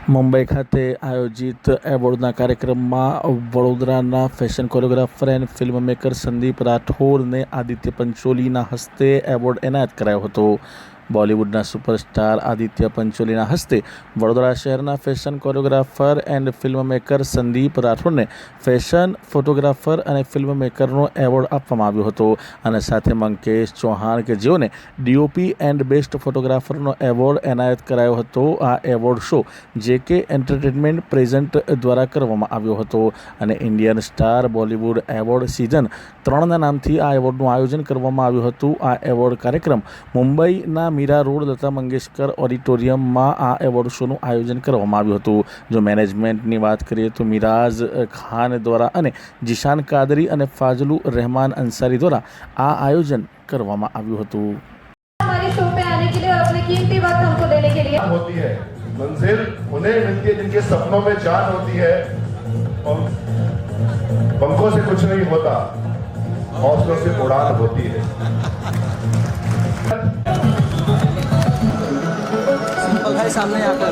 મુંબઈ ખાતે આયોજિત એવોર્ડના કાર્યક્રમમાં વડોદરાના fashion choreographer and film maker Sandeep રાઠોડને આદિત્ય પંચોલીના હસ્તે એવોર્ડ એનાયત કરાયો હતો। બોલિવૂડના સુપરસ્ટાર આદિત્ય પંચોલીના હસ્તે વડોદરા શહેરના fashion choreographer and film maker Sandeep રાઠોડને ફેશન ફોટોગ્રાફર અને ફિલ્મ મેકરનો એવોર્ડ આપવામાં આવ્યો હતો અને સાથે મંકેશ ચૌહાણ કે જેઓને ડીઓપી એન્ડ બેસ્ટ ફોટોગ્રાફરનો એવોર્ડ એનાયત કરાયો હતો। આ award show JK entertainment present દ્વારા કરવામાં આવ્યો હતો અને Indian star Bollywood award season 3ના નામથી આ એવોર્ડનું આયોજન કરવામાં આવ્યું હતું। આ એવોર્ડ કાર્યક્રમ મુંબઈના મીરા રોડ લતા મંગેશકર ઓડિટોરિયમમાં આ એવોર્ડ શોનું આયોજન કરવામાં આવ્યું હતું। જો મેનેજમેન્ટની વાત કરીએ તો મિરાજ ખાન દ્વારા અને જીશાન કાદરી અને ફાજલુ રહેમાન અંસારી દ્વારા આ આયોજન કરવામાં આવ્યું હતું। हमारे शो पे आने के लिए और अपने कीमती वक्त हमको देने के लिए होती है मंजिल उन्हें मिलती है जिनके सपनों में जान होती है और पंखों से कुछ नहीं होता, हौसलों से उड़ान होती है। सिंपल भाई सामने आकर